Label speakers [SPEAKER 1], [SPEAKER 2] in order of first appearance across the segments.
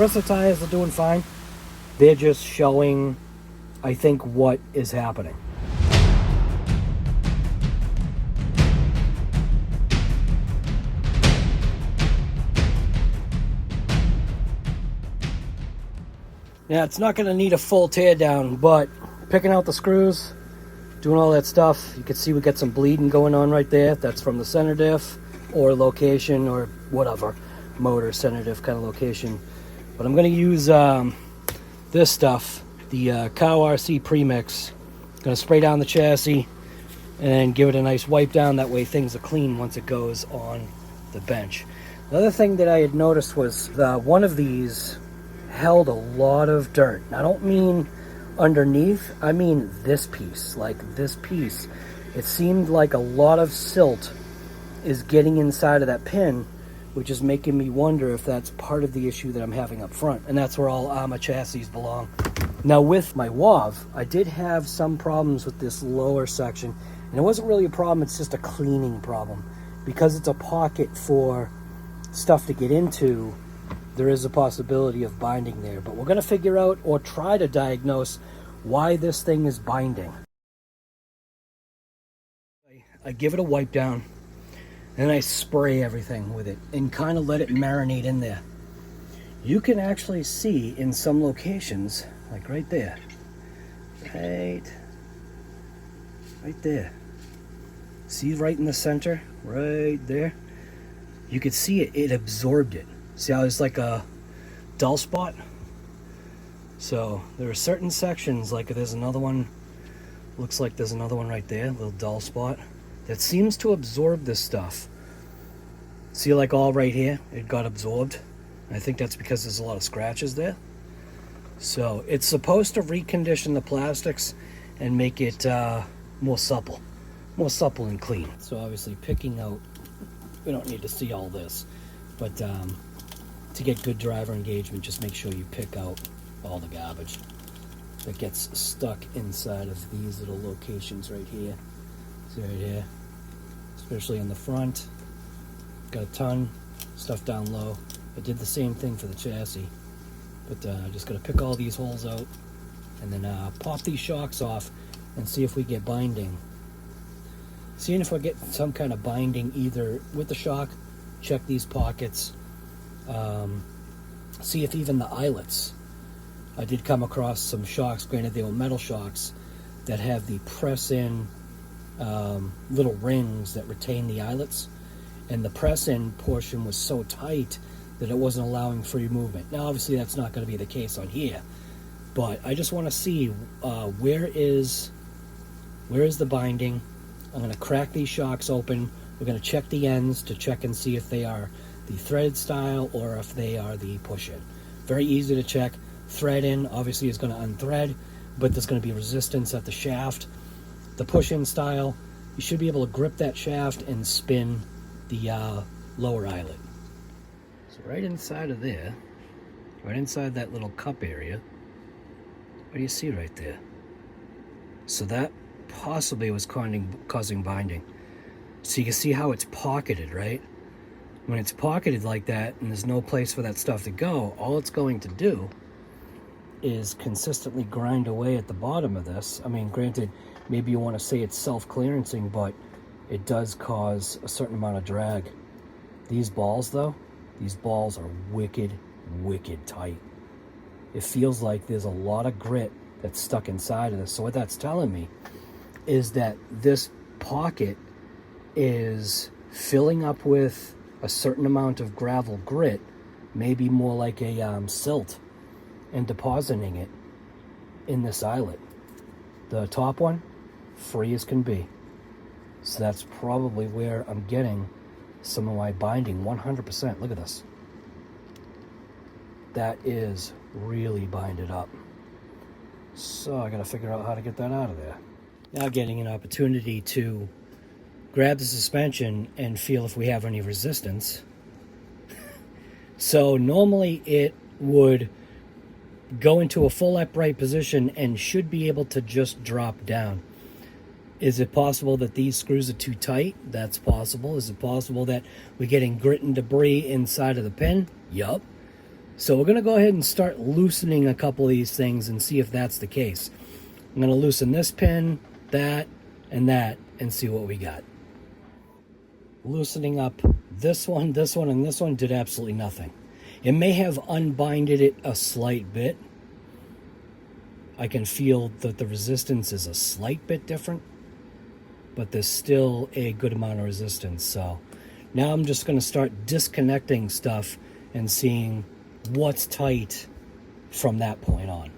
[SPEAKER 1] rest of the tires are doing fine. They're just showing, I think, what is happening. Yeah, it's not going to need a full tear down, but picking out the screws, doing all that stuff, you can see we got some bleeding going on right there. That's from the center diff or location or whatever, motor center diff kind of location. But I'm going to use this stuff, the Cow RC premix. Going to spray down the chassis and give it a nice wipe down. That way things are clean once it goes on the bench. The other thing that I had noticed was one of these held a lot of dirt. I don't mean underneath, I mean this piece, like this piece. It seemed like a lot of silt is getting inside of that pin, which is making me wonder if that's part of the issue that I'm having up front. And that's where all Arrma chassis belong. Now with my WAV, I did have some problems with this lower section, and it wasn't really a problem, it's just a cleaning problem. Because it's a pocket for stuff to get into, there is a possibility of binding there. But we're going to figure out or try to diagnose why this thing is binding. I give it a wipe down, and I spray everything with it and kind of let it marinate in there. You can actually see in some locations, like right there, right there. See right in the center, right there? You could see it absorbed it. See how there's like a dull spot? So there are certain sections, like there's another one, looks like there's another one right there, a little dull spot, that seems to absorb this stuff. See, like all right here, it got absorbed. I think that's because there's a lot of scratches there. So it's supposed to recondition the plastics and make it more supple and clean. So obviously picking out, we don't need to see all this, but to get good driver engagement, just make sure you pick out all the garbage that gets stuck inside of these little locations right here. See right here, especially in the front. Got a ton stuff down low. I did the same thing for the chassis, but I just got to pick all these holes out and then pop these shocks off and see if we get binding. Seeing if I get some kind of binding either with the shock, check these pockets, see if even the eyelets. I did come across some shocks, granted they were metal shocks, that have the press-in little rings that retain the eyelets, and the press-in portion was so tight that it wasn't allowing free movement. Now obviously that's not going to be the case on here, but I just want to see where is the binding. I'm going to crack these shocks open. We're going to check the ends to check and see if they are the threaded style or if they are the push-in. Very easy to check. Thread in obviously is going to unthread, but there's going to be resistance at the shaft. The push-in style, you should be able to grip that shaft and spin the lower eyelet. So right inside of there, right inside that little cup area, what do you see right there? So that possibly was causing binding. So you can see how it's pocketed, right? When it's pocketed like that and there's no place for that stuff to go, all it's going to do is consistently grind away at the bottom of this. I mean, granted, maybe you want to say it's self-clearancing, but it does cause a certain amount of drag. These balls, though, these balls are wicked tight. It feels like there's a lot of grit that's stuck inside of this. So what that's telling me is that this pocket is filling up with a certain amount of gravel grit, maybe more like a silt, and depositing it in this eyelet. The top one, free as can be. So that's probably where I'm getting some of my binding, 100%. Look at this. That is really binded up. So I gotta figure out how to get that out of there. Now getting an opportunity to grab the suspension and feel if we have any resistance. So normally it would go into a full upright position and should be able to just drop down. Is it possible that these screws are too tight? That's possible. Is it possible that we're getting grit and debris inside of the pin? Yup. So we're going to go ahead and start loosening a couple of these things and see if that's the case. I'm going to loosen this pin, that, and see what we got. Loosening up this one, and this one did absolutely nothing. It may have unbinded it a slight bit. I can feel that the resistance is a slight bit different, but there's still a good amount of resistance. So now I'm just going to start disconnecting stuff and seeing what's tight from that point on.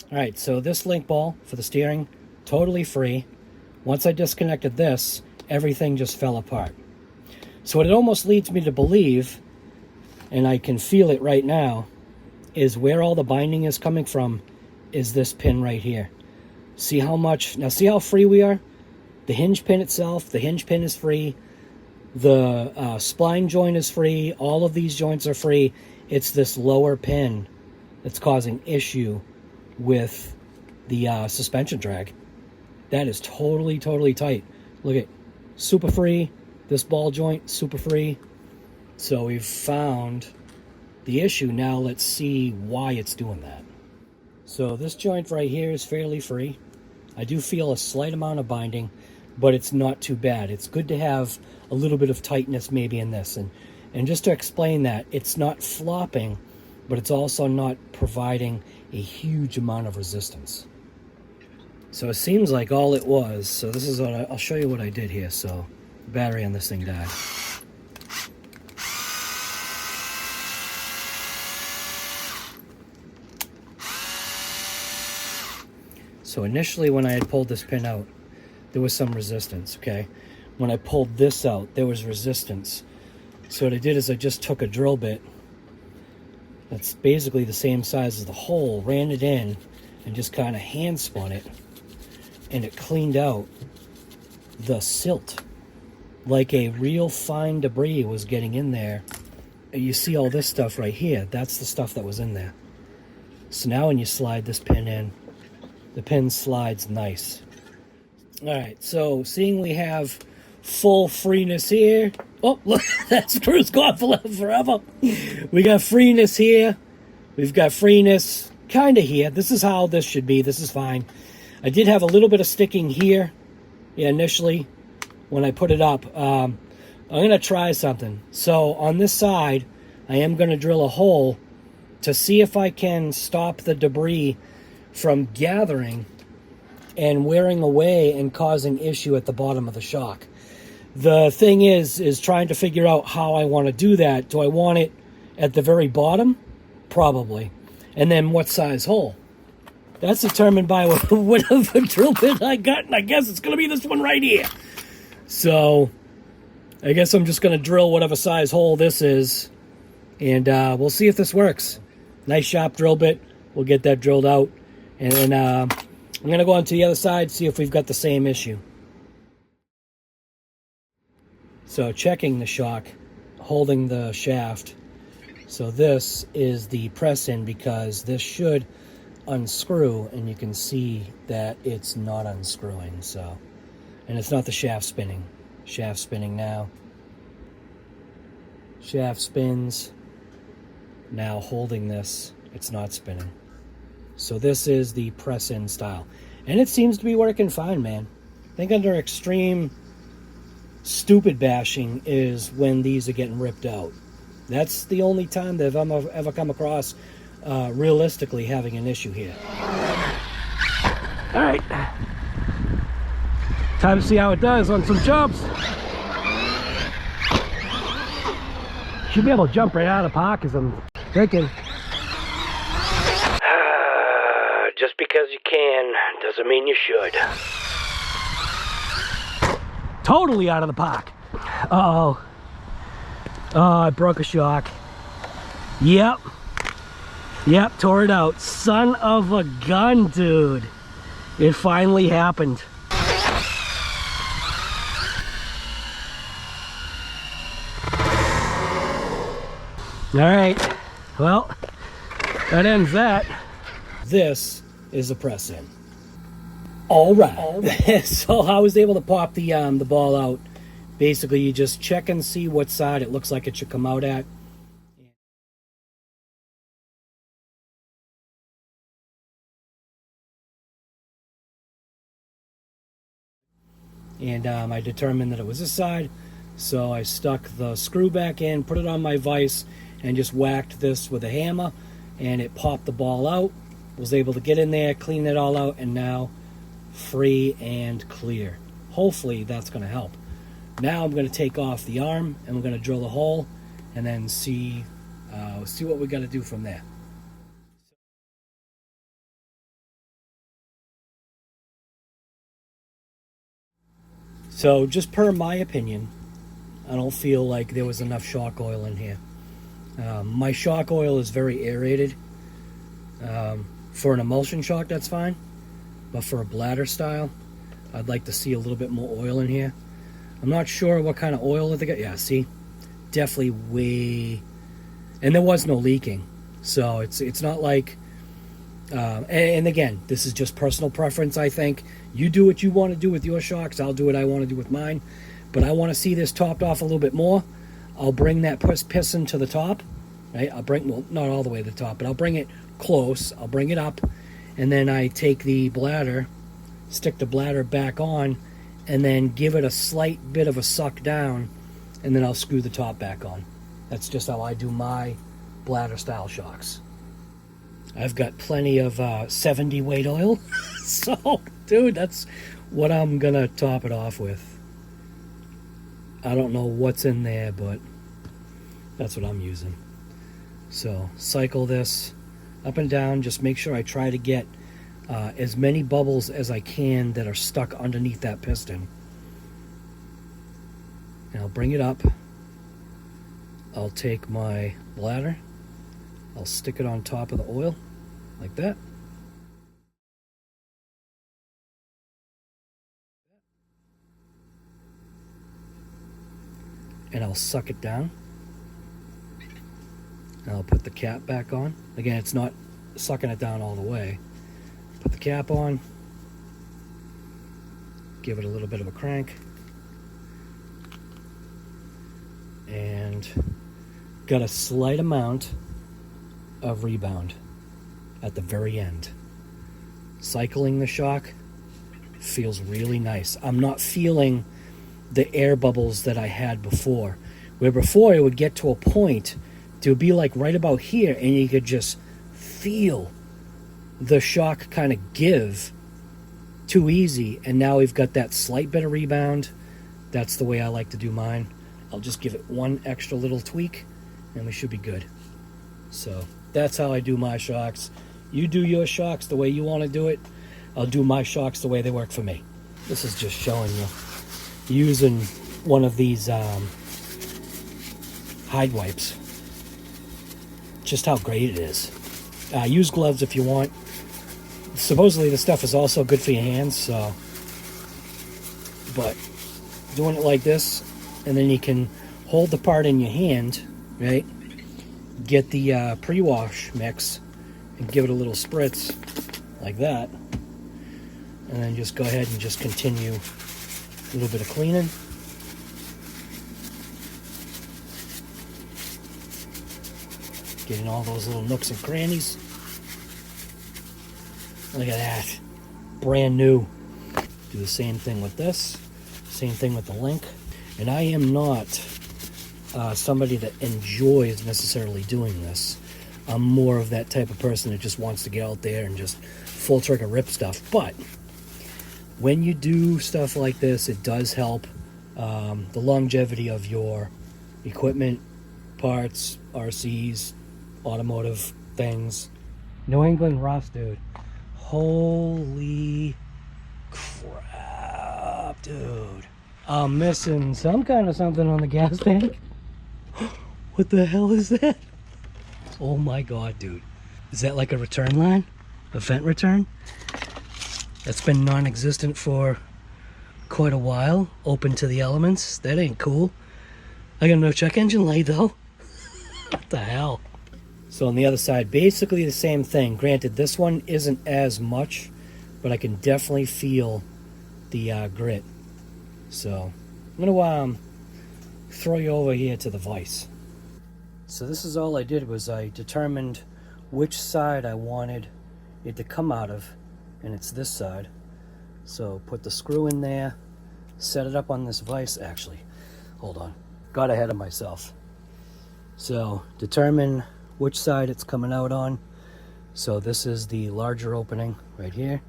[SPEAKER 1] All right, so this link ball for the steering, totally free. Once I disconnected this, everything just fell apart. So what it almost leads me to believe, and I can feel it right now, is where all the binding is coming from is this pin right here. See how much, now see how free we are? The hinge pin itself, the hinge pin is free. The spline joint is free. All of these joints are free. It's this lower pin that's causing issue with the suspension drag. That is totally tight. Look at, super free. This ball joint, super free. So we've found the issue. Now let's see why it's doing that. So this joint right here is fairly free. I do feel a slight amount of binding, but it's not too bad. It's good to have a little bit of tightness maybe in this. And just to explain that, it's not flopping, but it's also not providing a huge amount of resistance. So it seems like all it was, so this is what I'll show you what I did here. So the battery on this thing died. So initially when I had pulled this pin out, there was some resistance, okay? When I pulled this out, there was resistance. So what I did is I just took a drill bit that's basically the same size as the hole, ran it in, and just kind of hand spun it, and it cleaned out the silt. Like a real fine debris was getting in there. You see all this stuff right here, that's the stuff that was in there. So now when you slide this pin in, the pin slides nice. Alright, so seeing we have full freeness here. Oh, look, that screw's gone forever. We got freeness here. We've got freeness kind of here. This is how this should be. This is fine. I did have a little bit of sticking here initially when I put it up. I'm going to try something. So on this side, I am going to drill a hole to see if I can stop the debris from gathering and wearing away and causing issue at the bottom of the shock. The thing is trying to figure out how I want to do that. Do I want it at the very bottom? Probably. And then what size hole? That's determined by whatever drill bit I got, and I guess it's going to be this one right here. So I guess I'm just going to drill whatever size hole this is, and we'll see if this works. Nice sharp drill bit. We'll get that drilled out, and then I'm going to go on to the other side, see if we've got the same issue. So checking the shock, holding the shaft. So this is the press in, because this should unscrew, and you can see that it's not unscrewing. So, and it's not the shaft spinning. Shaft spinning now. Shaft spins. Now holding this, it's not spinning. So this is the press in style, and it seems to be working fine, man. I think under extreme stupid bashing is when these are getting ripped out. That's the only time that I've ever come across realistically having an issue here. All right, time to see how it does on some jumps. Should be able to jump right out of the park, as I'm thinking. Just because you can doesn't mean you should. Totally out of the park. Uh-oh. Oh, I broke a shock. Yep, tore it out. Son of a gun, dude. It finally happened. Alright, well, that ends that. This is a press in. All right. So I was able to pop the ball out basically you just check and see what side it looks like it should come out at. And I determined that it was this side, so I stuck the screw back in, put it on my vise, and just whacked this with a hammer, and it popped the ball out. Was able to get in there, clean it all out, and now free and clear. Hopefully that's going to help. Now I'm going to take off the arm, and we're going to drill a hole, and then see what we got to do from there. So just per my opinion, I don't feel like there was enough shock oil in here. My shock oil is very aerated. For an emulsion shock, that's fine. But for a bladder style, I'd like to see a little bit more oil in here. I'm not sure what kind of oil that they got. Yeah, see? Definitely way... And there was no leaking. So it's not like... and again, this is just personal preference, I think. You do what you want to do with your shocks. I'll do what I want to do with mine. But I want to see this topped off a little bit more. I'll bring that piston to the top. Right? I'll bring, well, not all the way to the top, but I'll bring it close. I'll bring it up. And then I take the bladder, stick the bladder back on, and then give it a slight bit of a suck down. And then I'll screw the top back on. That's just how I do my bladder style shocks. I've got plenty of 70 weight oil. So, dude, that's what I'm going to top it off with. I don't know what's in there, but that's what I'm using. So, cycle this up and down. Just make sure I try to get as many bubbles as I can that are stuck underneath that piston. And I'll bring it up. I'll take my bladder. I'll stick it on top of the oil, like that. And I'll suck it down. And I'll put the cap back on. Again, it's not sucking it down all the way. Put the cap on. Give it a little bit of a crank. And got a slight amount of rebound at the very end. Cycling the shock feels really nice. I'm not feeling the air bubbles that I had before, where before it would get to a point to be like right about here and you could just feel the shock kind of give too easy, and now we've got that slight bit of rebound. That's the way I like to do mine. I'll just give it one extra little tweak and we should be good. So that's how I do my shocks. You do your shocks the way you want to do it. I'll do my shocks the way they work for me. This is just showing you using one of these hide wipes. Just how great it is. Use gloves if you want. Supposedly the stuff is also good for your hands, so. But doing it like this, and then you can hold the part in your hand, right? Get the pre-wash mix and give it a little spritz like that, and then just go ahead and just continue a little bit of cleaning. Getting all those little nooks and crannies. Look at that. Brand new. Do the same thing with this. Same thing with the link. And I am not somebody that enjoys necessarily doing this. I'm more of that type of person that just wants to get out there and just full trigger rip stuff. But when you do stuff like this, it does help the longevity of your equipment, parts, RCs, automotive things. New England rust, dude. Holy crap, dude. I'm missing some kind of something on the gas tank. What the hell is that? Oh my god, dude. Is that like a return line? A vent return? That's been non-existent for quite a while. Open to the elements. That ain't cool. I got no check engine light though. What the hell? So on the other side, basically the same thing. Granted, this one isn't as much, but I can definitely feel the grit. So I'm gonna throw you over here to the vise. So this is all I did, was I determined which side I wanted it to come out of, and it's this side. So put the screw in there, set it up on this vise. Actually, hold on, got ahead of myself. So determine which side it's coming out on. So this is the larger opening right here.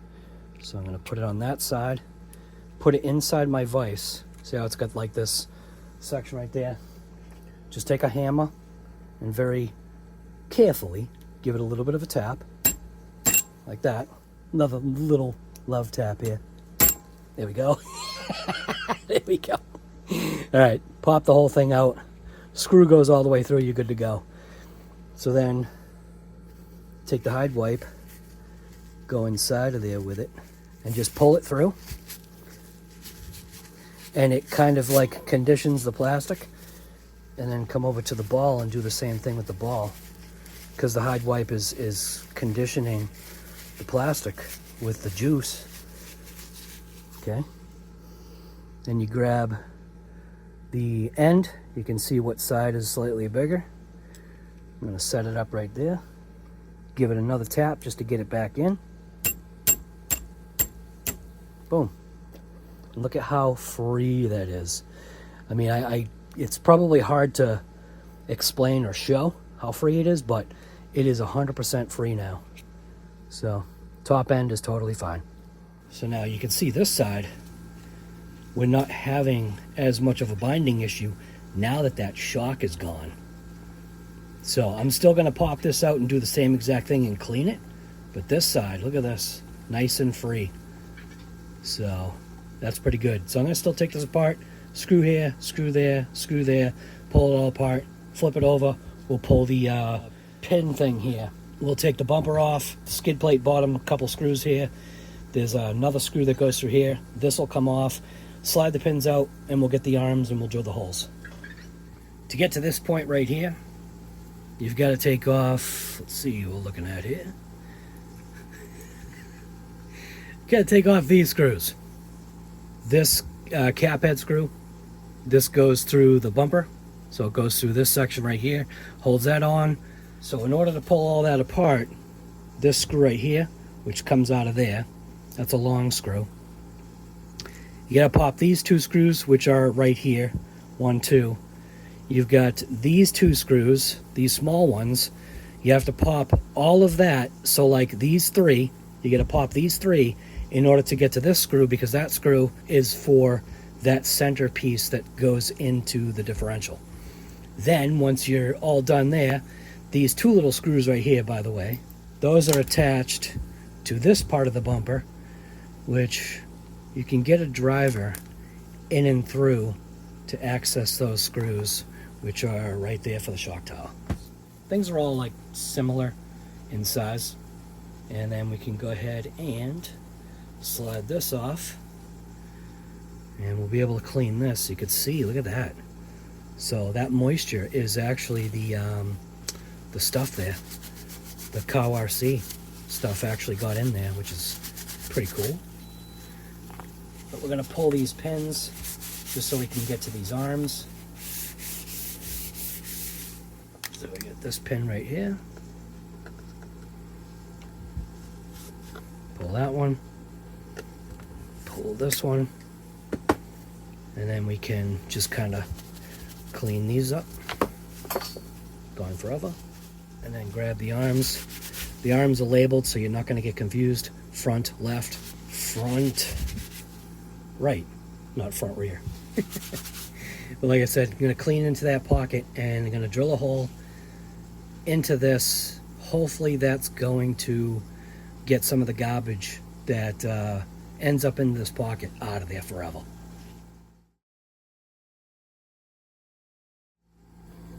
[SPEAKER 1] So I'm going to put it on that side, put it inside my vise. See how it's got like this section right there? Just take a hammer and very carefully give it a little bit of a tap, like that. Another little love tap here. There we go. There we go. All right, pop the whole thing out. Screw goes all the way through, you're good to go. So then take the hide wipe, go inside of there with it, and just pull it through. And it kind of like conditions the plastic. And then come over to the ball and do the same thing with the ball, because the hide wipe is conditioning the plastic with the juice. Okay. Then you grab the end. You can see what side is slightly bigger. I'm going to set it up right there. Give it another tap just to get it back in. Boom. And look at how free that is. I mean, it's probably hard to explain or show how free it is, but it is 100% free now. So top end is totally fine. So now you can see this side, we're not having as much of a binding issue now that that shock is gone. So I'm still going to pop this out and do the same exact thing and clean it, but this side, look at this, nice and free. So that's pretty good. So I'm going to still take this apart, screw here, screw there, pull it all apart, flip it over. We'll pull the pin thing here. We'll take the bumper off, the skid plate bottom, a couple screws here. There's another screw that goes through here. This will come off, slide the pins out, and we'll get the arms and we'll drill the holes. To get to this point right here, you've got to take off, let's see what we're looking at here. Got to take off these screws. This cap head screw, this goes through the bumper, so it goes through this section right here, holds that on. So in order to pull all that apart, this screw right here, which comes out of there, that's a long screw. You got to pop these two screws, which are right here, 1, 2. You've got these two screws, these small ones. You have to pop all of that. So like these three, you got to pop these three in order to get to this screw, because that screw is for that center piece that goes into the differential. Then once you're all done there, these two little screws right here, by the way, those are attached to this part of the bumper, which you can get a driver in and through to access those screws, which are right there for the shock tower. Things are all like similar in size. And then we can go ahead and slide this off, and we'll be able to clean this. You could see, look at that. So that moisture is actually the stuff there. The cow RC stuff actually got in there, which is pretty cool. But we're going to pull these pins just so we can get to these arms. So we get this pin right here. Pull that one. Pull this one. And then we can just kind of clean these up. Gone forever. And then grab the arms. The arms are labeled so you're not going to get confused. Front, left, front, right, not front, rear. But like I said, I'm going to clean into that pocket and I'm going to drill a hole into this. Hopefully that's going to get some of the garbage that ends up in this pocket out of there forever.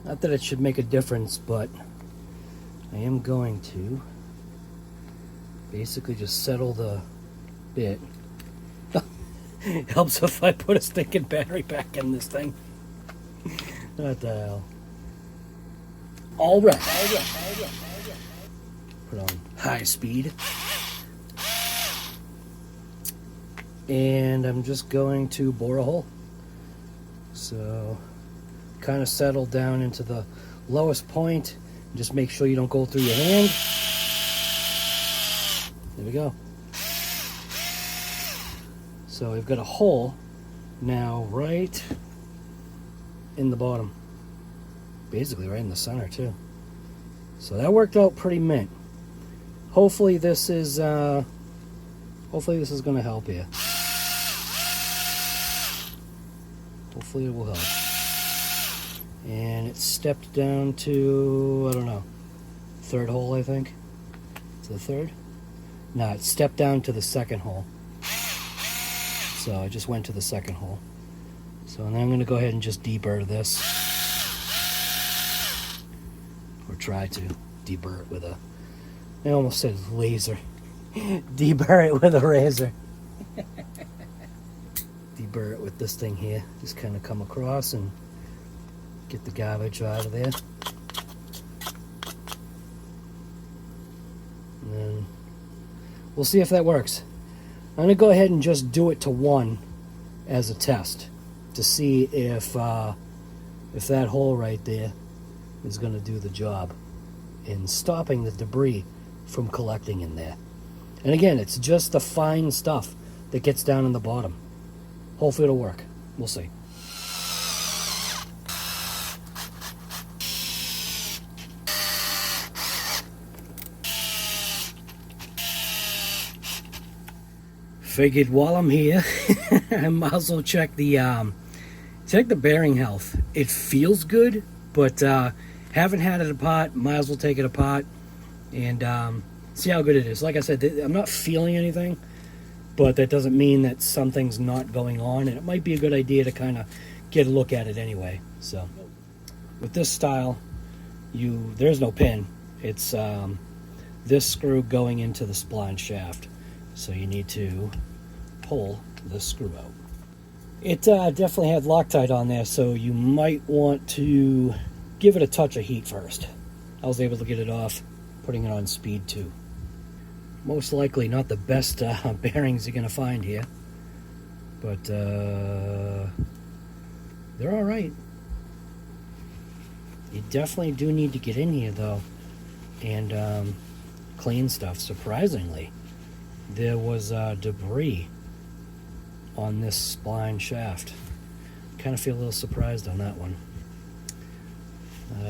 [SPEAKER 1] Not that it should make a difference, but I am going to basically just settle the bit. It helps if I put a stinking battery back in this thing. What the hell? All right. Put on high speed. And I'm just going to bore a hole. So kind of settle down into the lowest point. Just make sure you don't go through your hand. There we go. So we've got a hole now right in the bottom. Basically right in the center too. So that worked out pretty mint. Hopefully this is going to help you. Hopefully it will help. And it stepped down to, I don't know, third hole, I think. Is it the third? No, it stepped down to the second hole. So I just went to the second hole. So now I'm going to go ahead and just deburr this. Or try to deburr it with a, I almost said laser. Deburr it with a razor. Deburr it with this thing here. Just kind of come across and get the garbage out of there. And then we'll see if that works. I'm going to go ahead and just do it to 1 as a test to see if that hole right there is going to do the job in stopping the debris from collecting in there. And again, it's just the fine stuff that gets down in the bottom. Hopefully it'll work. We'll see. Figured while I'm here, I might as well check the bearing health. It feels good, but haven't had it apart. Might as well take it apart and see how good it is. Like I said, I'm not feeling anything, but that doesn't mean that something's not going on, and it might be a good idea to kind of get a look at it anyway. So with this style, there's no pin. It's this screw going into the spline shaft. So you need to pull this screw out. It definitely had Loctite on there, so you might want to give it a touch of heat first. I was able to get it off, putting it on speed 2. Most likely not the best bearings you're going to find here, but they're all right. You definitely do need to get in here though and clean stuff. Surprisingly, there was debris on this spline shaft. Kind of feel a little surprised on that one.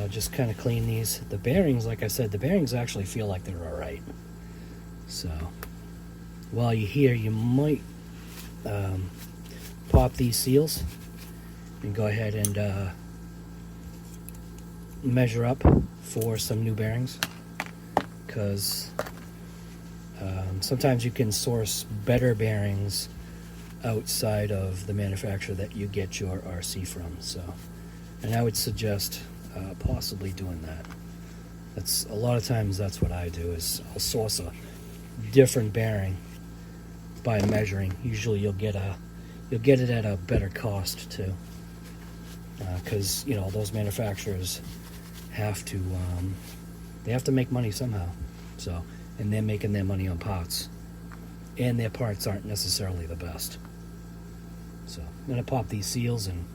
[SPEAKER 1] Just kind of clean these. The bearings, like I said, the bearings actually feel like they're all right. So while you're here, you might pop these seals and go ahead and measure up for some new bearings, because sometimes you can source better bearings outside of the manufacturer that you get your RC from. So, and I would suggest possibly doing that. That's a lot of times that's what I do, is I'll source a different bearing by measuring. Usually you'll get it at a better cost too, because you know those manufacturers have to they have to make money somehow. So, and they're making their money on parts, and their parts aren't necessarily the best. So I'm gonna pop these seals and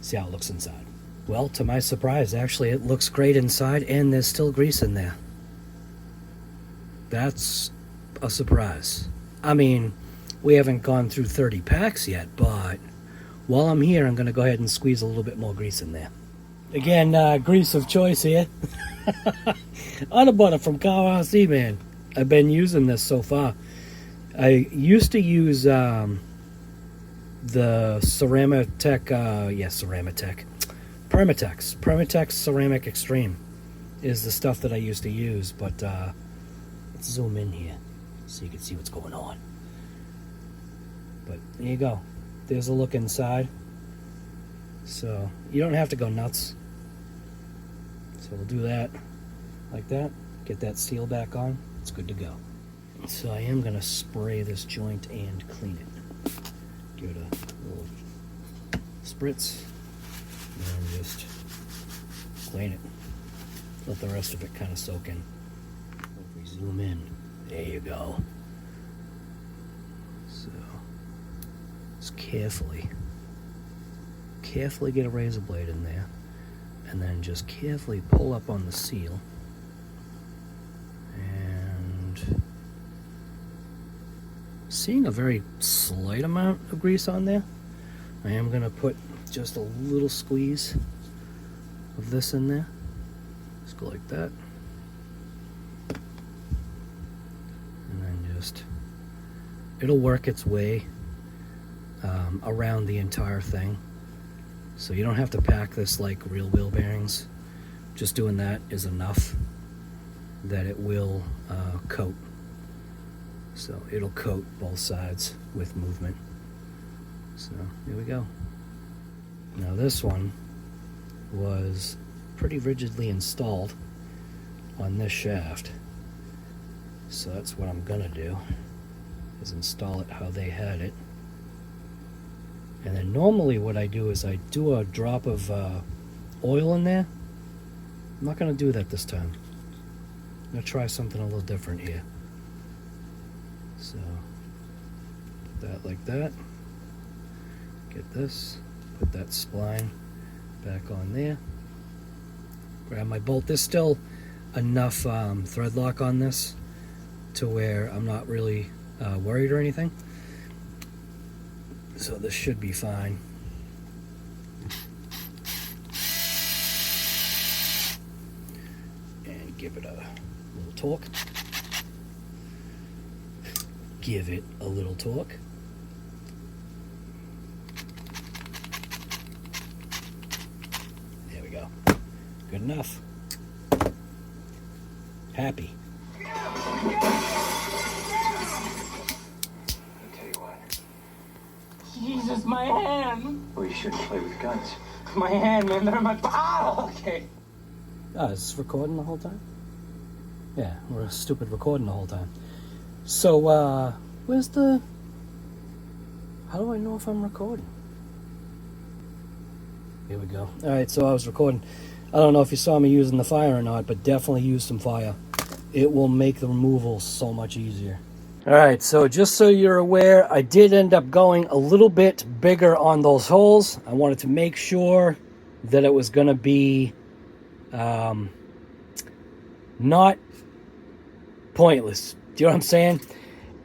[SPEAKER 1] see how it looks inside. Well, to my surprise, actually it looks great inside, and there's still grease in there. That's a surprise. I mean, we haven't gone through 30 packs yet, but while I'm here, I'm gonna go ahead and squeeze a little bit more grease in there. Again, grease of choice here. Honey butter from Car RC, man. I've been using this so far. I used to use the Permatex Ceramic Extreme is the stuff that I used to use, but let's zoom in here so you can see what's going on. But there you go. There's a look inside. So you don't have to go nuts. So we'll do that like that. Get that seal back on. It's good to go. So I am going to spray this joint and clean it. Give it a little spritz and just clean it. Let the rest of it kind of soak in. If we zoom in, there you go. So just carefully get a razor blade in there and then just carefully pull up on the seal. And seeing a very slight amount of grease on there, I am going to put just a little squeeze of this in there. Just go like that. And then just, it'll work its way around the entire thing. So you don't have to pack this like real wheel bearings. Just doing that is enough that it will coat. So it'll coat both sides with movement. So here we go. Now this one was pretty rigidly installed on this shaft. So that's what I'm gonna do, is install it how they had it. And then normally what I do is I do a drop of oil in there. I'm not gonna do that this time. I'm gonna try something a little different here. So, that like that. Get this, put that spline back on there. Grab my bolt. There's still enough thread lock on this to where I'm not really worried or anything. So this should be fine. And give it a little torque. Give it a little torque. There we go. Good enough. Happy.
[SPEAKER 2] Jesus, my hand!
[SPEAKER 3] Well, you shouldn't play with guns.
[SPEAKER 2] My hand, man, they're in my bottle! Okay.
[SPEAKER 1] Oh, is this recording the whole time? Yeah, we're stupid recording the whole time. So, where's the... How do I know if I'm recording? Here we go. Alright, so I was recording. I don't know if you saw me using the fire or not, but definitely use some fire. It will make the removal so much easier. Alright, so just so you're aware, I did end up going a little bit bigger on those holes. I wanted to make sure that it was going to be not pointless. Do you know what I'm saying?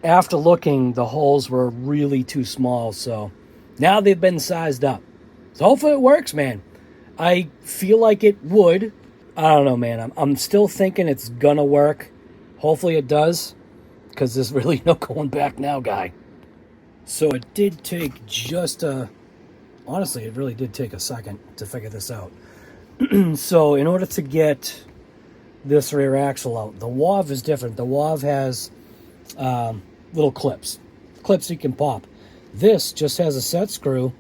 [SPEAKER 1] After looking, the holes were really too small, so now they've been sized up. So hopefully it works, man. I feel like it would. I don't know, man. I'm still thinking it's gonna work. Hopefully it does, because there's really no going back now, guy. So it did take just honestly, it really did take a second to figure this out. So in order to get this rear axle out, the WAV is different. The WAV has little clips you can pop. This just has a set screw,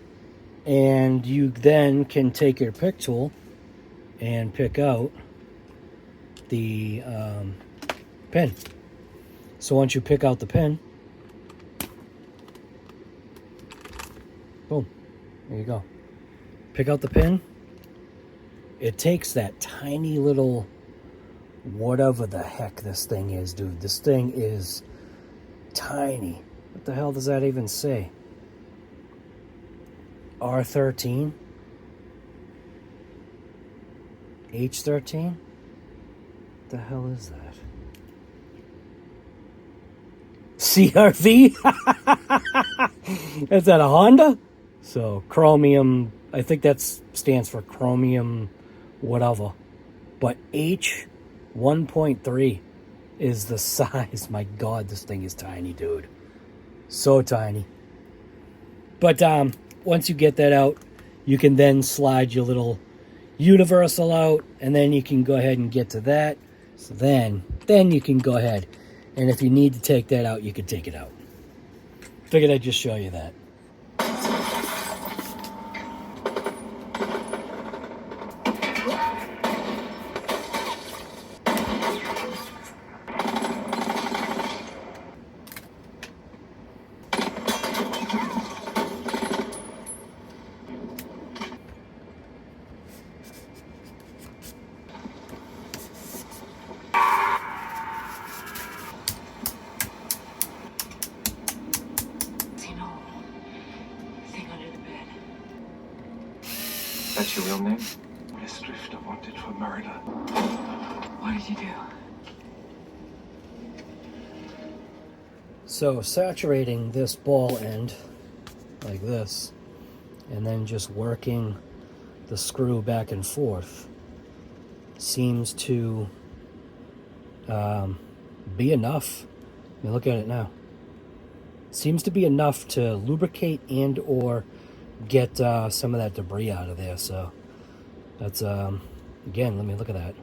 [SPEAKER 1] and you then can take your pick tool and pick out the pin. So once you pick out the pin, boom, there you go. Pick out the pin. It takes that tiny little, whatever the heck this thing is, dude. This thing is tiny. What the hell does that even say? R13? H13? What the hell is that? CRV? Is that a Honda? So chromium, I think that stands for chromium whatever. But H1.3 is the size. My God, this thing is tiny, dude. So tiny. But once you get that out, you can then slide your little universal out, and then you can go ahead and get to that. So then you can go ahead, and if you need to take that out, you can take it out. Figured I'd just show you that.
[SPEAKER 3] That's your real name? Yes, Drifter. for murder.
[SPEAKER 2] What did you do?
[SPEAKER 1] So saturating this ball end like this, and then just working the screw back and forth seems to be enough. I mean, look at it now. Seems to be enough to lubricate and or get some of that debris out of there. So that's again, let me look at that.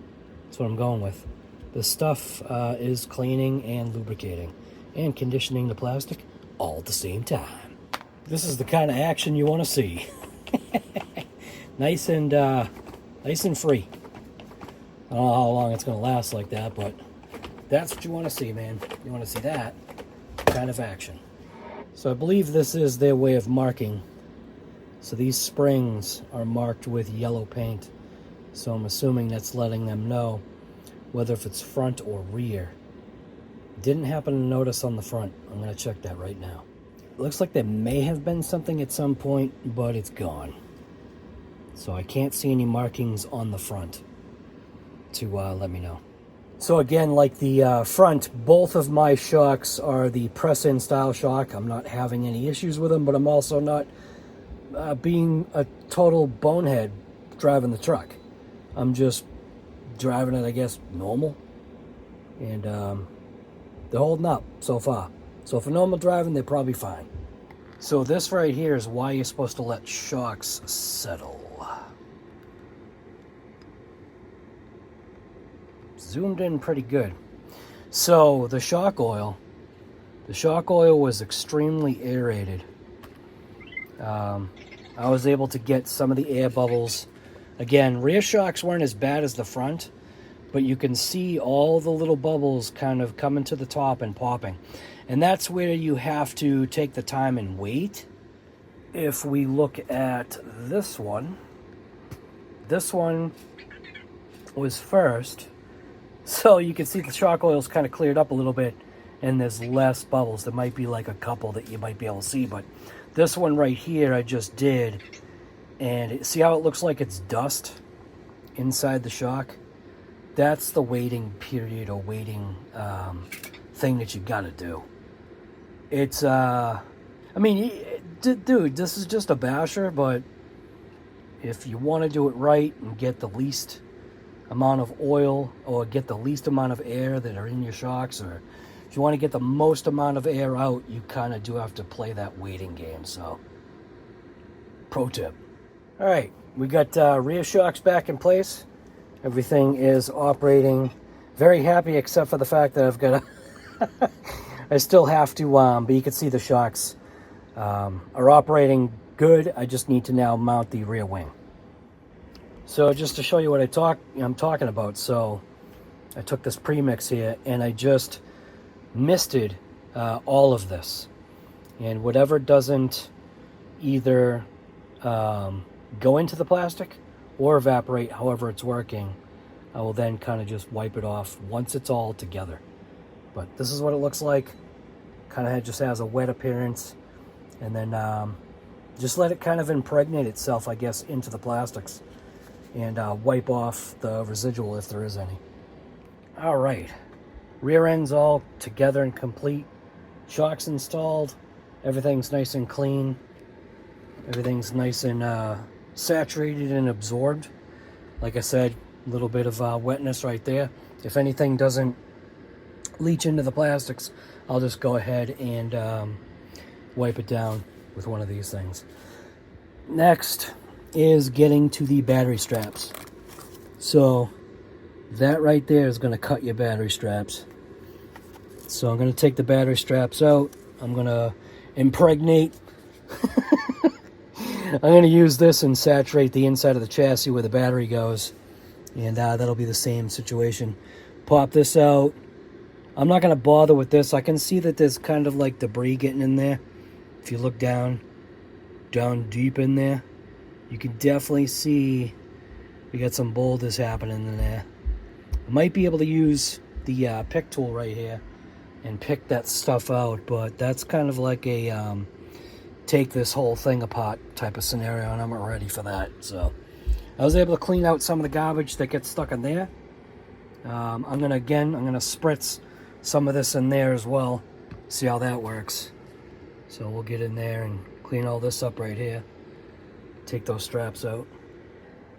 [SPEAKER 1] That's what I'm going with. This stuff is cleaning and lubricating and conditioning the plastic all at the same time. This is the kind of action you want to see. nice and free. I don't know how long it's going to last like that, but that's what you want to see, man. You want to see that kind of action. So I believe this is their way of marking. So these springs are marked with yellow paint. So I'm assuming that's letting them know whether if it's front or rear. Didn't happen to notice on the front. I'm going to check that right now. It looks like there may have been something at some point, but it's gone. So I can't see any markings on the front to let me know. So again, like the front, both of my shocks are the press-in style shock. I'm not having any issues with them, but I'm also not being a total bonehead driving the truck. I'm just driving it, I guess, normal. And they're holding up so far. So for normal driving, they're probably fine. So this right here is why you're supposed to let shocks settle. Zoomed in pretty good. So the shock oil was extremely aerated. I was able to get some of the air bubbles. Again, rear shocks weren't as bad as the front, but you can see all the little bubbles kind of coming to the top and popping. And that's where you have to take the time and wait. If we look at this one was first. So you can see the shock oil's kind of cleared up a little bit and there's less bubbles. There might be like a couple that you might be able to see, but this one right here I just did. And see how it looks like it's dust inside the shock? That's the waiting period or waiting thing that you gotta do. It's, I mean, dude, this is just a basher, but if you want to do it right and get the least amount of oil or get the least amount of air that are in your shocks, or if you want to get the most amount of air out, you kind of do have to play that waiting game. So, pro tip. All right, we got rear shocks back in place. Everything is operating. Very happy, except for the fact that I've got a I still have to, but you can see the shocks are operating good. I just need to now mount the rear wing. So just to show you what I'm talking about. So I took this premix here and I just misted all of this. And whatever doesn't either go into the plastic or evaporate, however it's working, I will then kind of just wipe it off once it's all together. But this is what it looks like. Kind of just has a wet appearance. And then just let it kind of impregnate itself, I guess, into the plastics. And wipe off the residual if there is any. All right. Rear end's all together and complete. Shocks installed. Everything's nice and clean. Everything's nice and saturated and absorbed. Like I said, a little bit of wetness right there. If anything doesn't leach into the plastics, I'll just go ahead and wipe it down with one of these things. Next is getting to the battery straps. So that right there is going to cut your battery straps. So I'm going to take the battery straps out. I'm going to impregnate. I'm going to use this and saturate the inside of the chassis where the battery goes. And that'll be the same situation. Pop this out. I'm not going to bother with this. I can see that there's kind of like debris getting in there. If you look down deep in there, you can definitely see we got some boulders happening in there. I might be able to use the pick tool right here and pick that stuff out, but that's kind of like a take this whole thing apart type of scenario, and I'm not ready for that. So I was able to clean out some of the garbage that gets stuck in there. I'm gonna spritz some of this in there as well. See how that works. So we'll get in there and clean all this up right here. Take those straps out.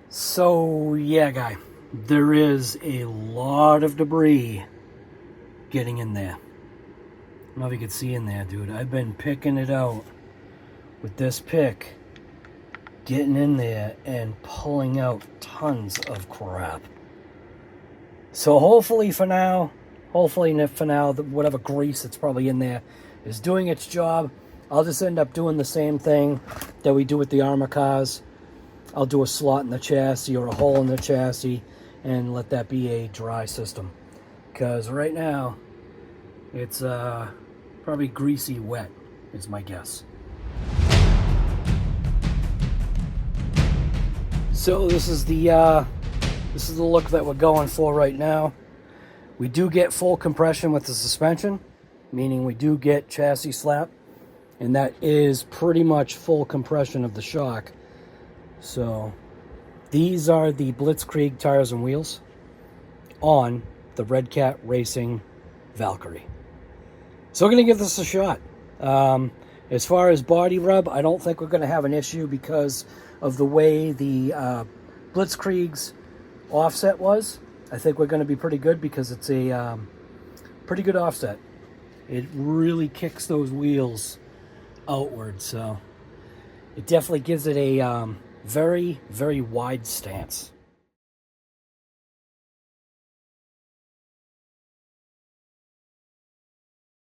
[SPEAKER 1] So yeah, guy, there is a lot of debris getting in there. I don't know if you can see in there, dude. I've been picking it out with this pick, getting in there and pulling out tons of crap. So hopefully for now, whatever grease that's probably in there is doing its job. I'll just end up doing the same thing that we do with the Arrma cars. I'll do a slot in the chassis or a hole in the chassis and let that be a dry system. Because right now, it's probably greasy wet, is my guess. So this is the look that we're going for right now. We do get full compression with the suspension, meaning we do get chassis slap, and that is pretty much full compression of the shock. So these are the Blitzkrieg tires and wheels on the Red Cat Racing Valkyrie. So we're going to give this a shot. As far as body rub, I don't think we're going to have an issue because of the way the Blitzkrieg's offset was. I think we're going to be pretty good because it's a pretty good offset. It really kicks those wheels outward, so it definitely gives it a very, very wide stance.